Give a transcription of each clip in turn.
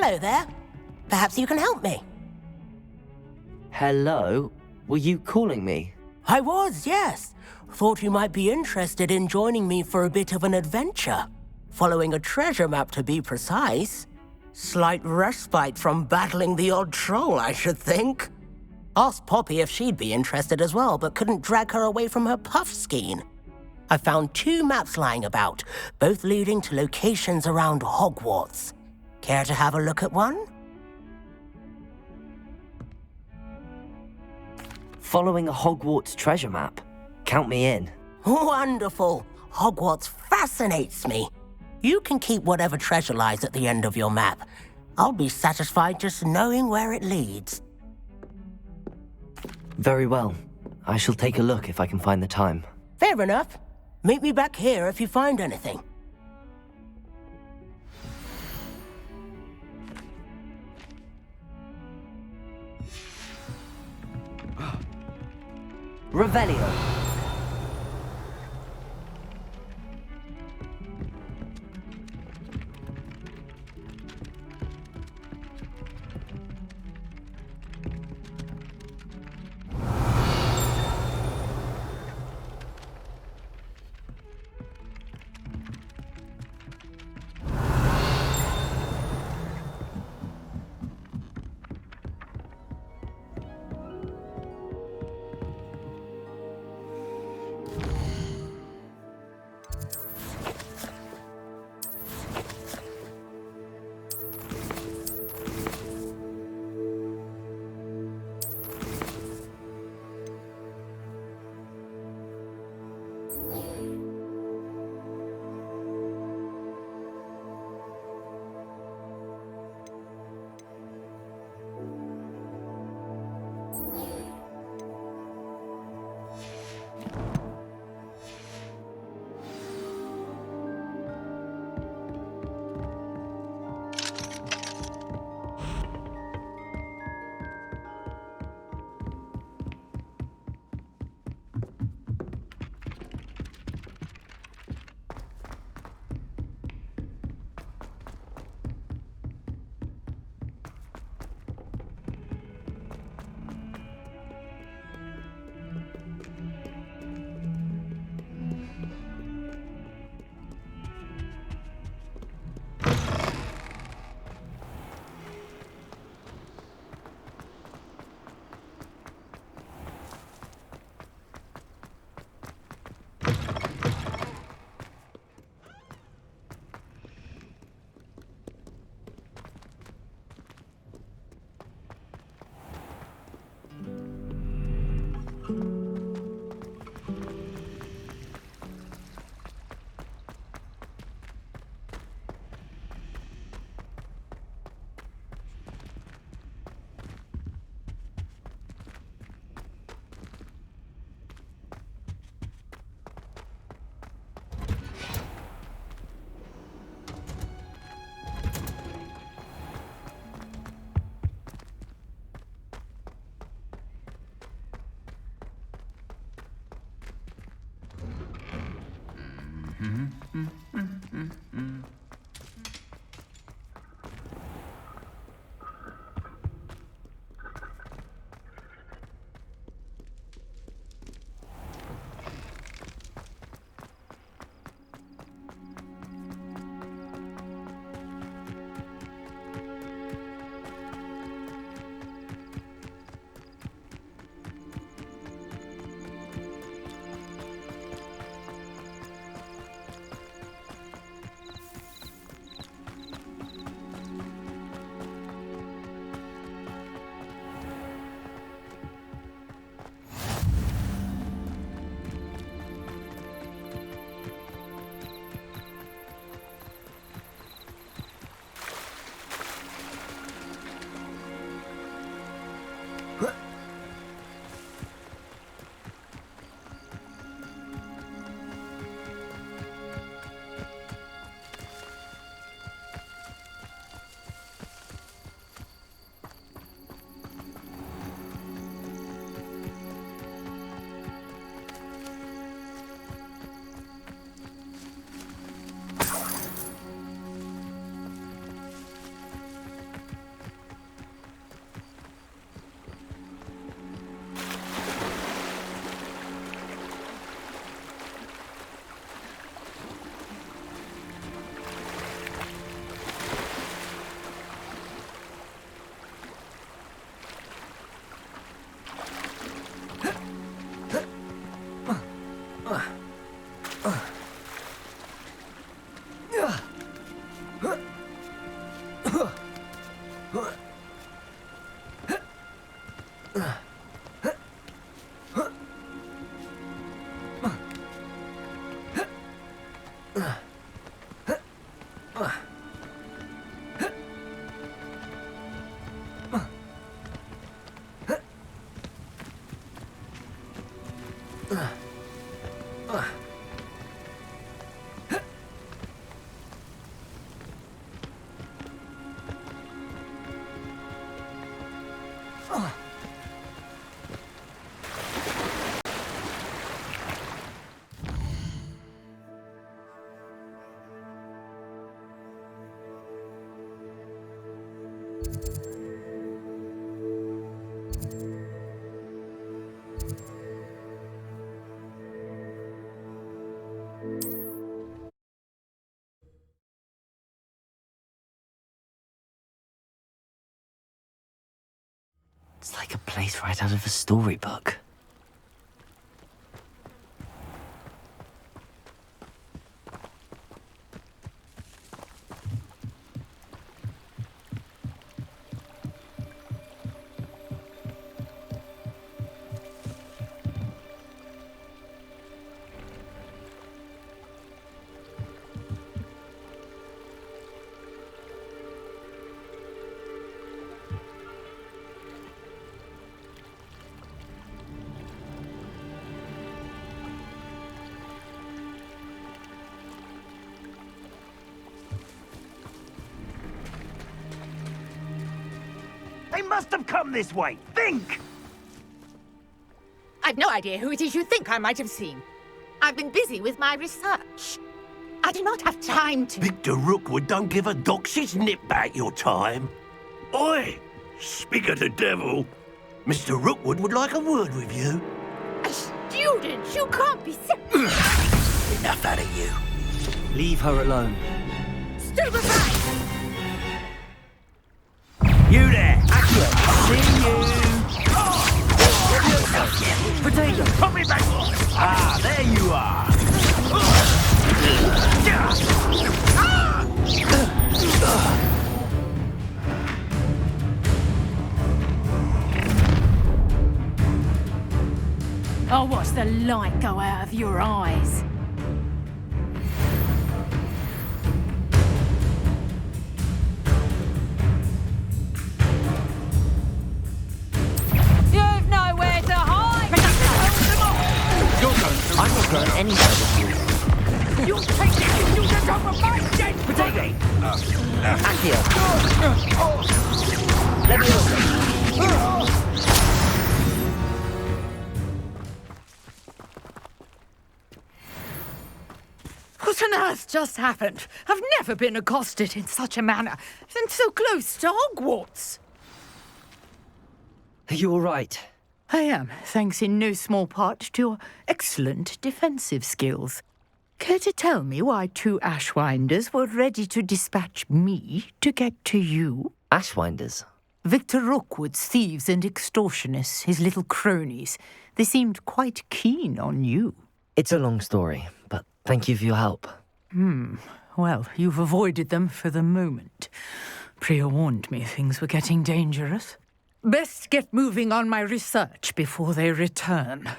Hello there. Perhaps you can help me. Hello? Were you calling me? I was, yes. Thought you might be interested in joining me for a bit of an adventure. Following a treasure map, to be precise. Slight respite from battling the odd troll, I should think. Asked Poppy if she'd be interested as well, but couldn't drag her away from her puff skein. I found 2 maps lying about, both leading to locations around Hogwarts. Care to have a look at one? Following a Hogwarts treasure map? Count me in. Wonderful. Hogwarts fascinates me. You can keep whatever treasure lies at the end of your map. I'll be satisfied just knowing where it leads. Very well. I shall take a look if I can find the time. Fair enough. Meet me back here if you find anything. Revelio. It's like a place right out of a storybook. They must have come this way. Think! I've no idea who it is you think I might have seen. I've been busy with my research. I do not have time to... Victor Rookwood don't give a doxy's nip back your time. Oi! Speak of the devil. Mr. Rookwood would like a word with you. A student? You can't be so... Enough out of you. Leave her alone. Stupefy! You there! See you! Potato! Put me back! Ah, there you are! I'll watch the light go out of your eyes. You've nowhere to hide! I'm not going any further with you. You'll take it if you get over my dead Potato! Accio! Let me look. What on earth just happened? I've never been accosted in such a manner, and so close to Hogwarts. Are you all right? I am, thanks in no small part to your excellent defensive skills. Care to tell me why two Ashwinders were ready to dispatch me to get to you? Ashwinders? Victor Rookwood's thieves and extortionists, his little cronies. They seemed quite keen on you. It's a long story, but thank you for your help. Well, you've avoided them for the moment. Priya warned me things were getting dangerous. Best get moving on my research before they return.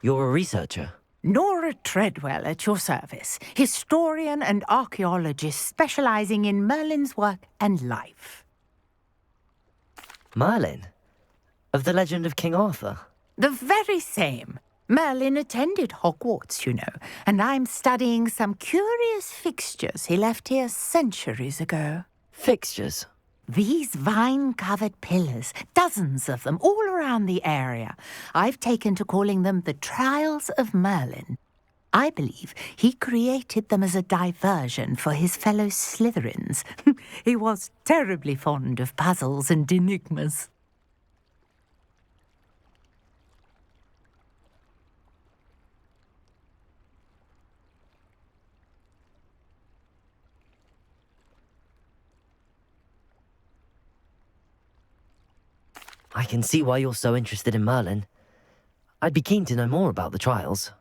You're a researcher? Nora Treadwell at your service, historian and archaeologist specializing in Merlin's work and life. Merlin? Of the legend of King Arthur? The very same. Merlin attended Hogwarts, you know, and I'm studying some curious fixtures he left here centuries ago. Fixtures? These vine-covered pillars, dozens of them, all around the area. I've taken to calling them the Trials of Merlin. I believe he created them as a diversion for his fellow Slytherins. He was terribly fond of puzzles and enigmas. I can see why you're so interested in Merlin. I'd be keen to know more about the trials.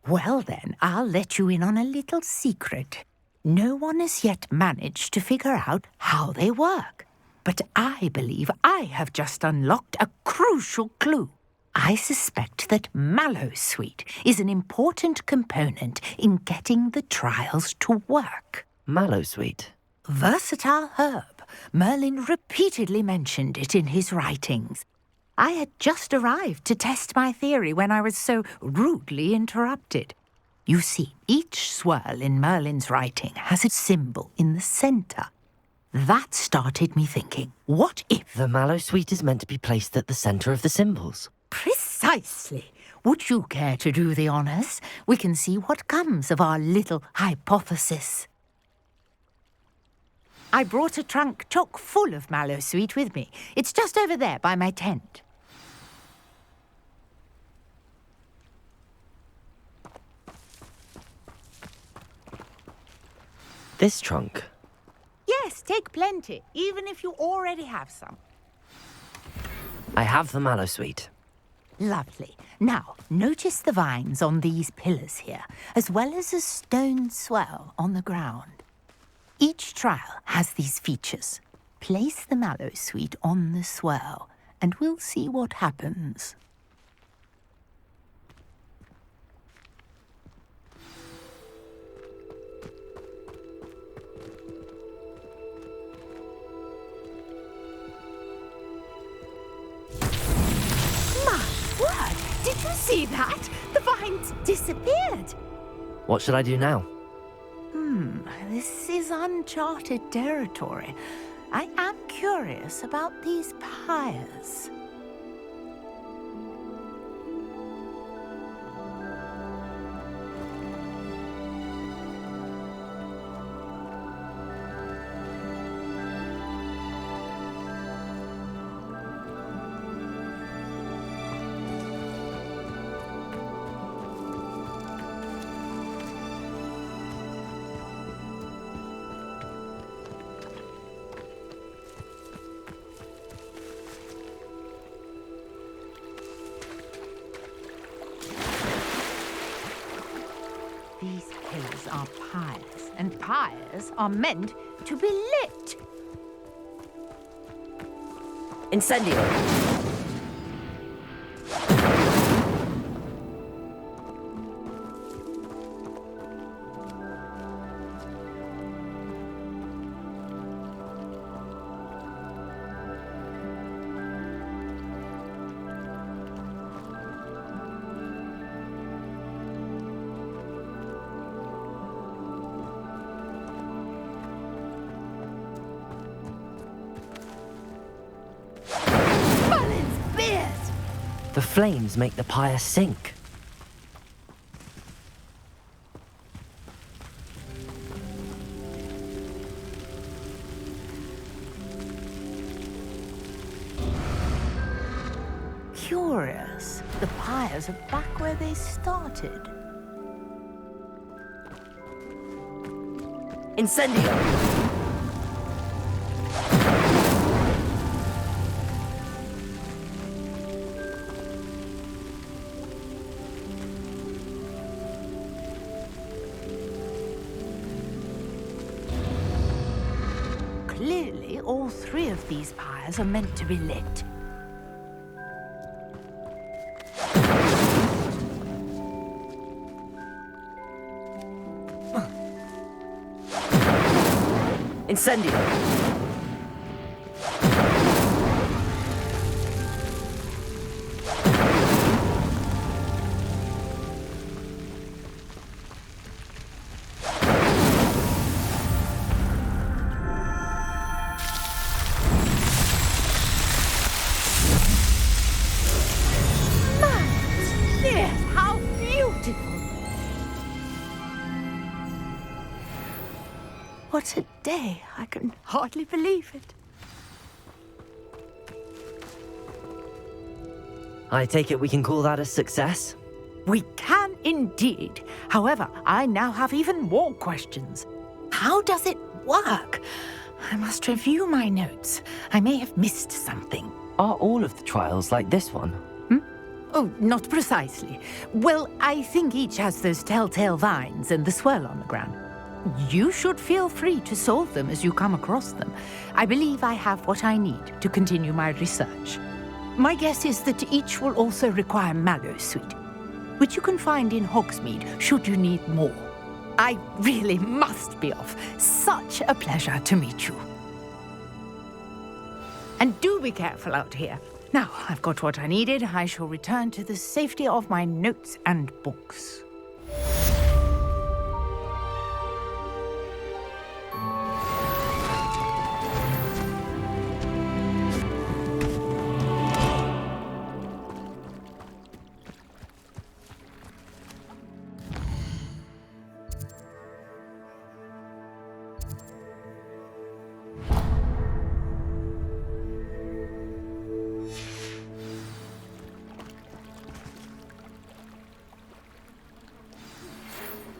Well then, I'll let you in on a little secret. No one has yet managed to figure out how they work. But I believe I have just unlocked a crucial clue. I suspect that mallowsweet is an important component in getting the trials to work. Mallowsweet. Versatile herb. Merlin repeatedly mentioned it in his writings. I had just arrived to test my theory when I was so rudely interrupted. You see, each swirl in Merlin's writing has a symbol in the centre. That started me thinking, what if... The mallowsweet is meant to be placed at the centre of the symbols. Precisely. Would you care to do the honours? We can see what comes of our little hypothesis. I brought a trunk chock full of mallowsweet with me. It's just over there by my tent. This trunk? Yes, take plenty, even if you already have some. I have the mallowsweet. Lovely. Now, notice the vines on these pillars here, as well as a stone swell on the ground. Each trial has these features. Place the mallowsweet on the swell, and we'll see what happens. Did you see that? The vines disappeared. What should I do now? This is uncharted territory. I am curious about these pyres. These pillars are pyres, and pyres are meant to be lit. Incendio! The flames make the pyre sink. Curious. The pyres are back where they started. Incendio! Clearly, all three of these pyres are meant to be lit. Incendio! What a day! I can hardly believe it. I take it we can call that a success? We can indeed. However, I now have even more questions. How does it work? I must review my notes. I may have missed something. Are all of the trials like this one? Oh, not precisely. Well, I think each has those telltale vines and the swirl on the ground. You should feel free to solve them as you come across them. I believe I have what I need to continue my research. My guess is that each will also require mallowsweet, which you can find in Hogsmeade should you need more. I really must be off. Such a pleasure to meet you. And do be careful out here. Now, I've got what I needed. I shall return to the safety of my notes and books.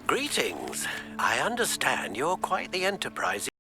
Greetings. I understand you're quite the enterprising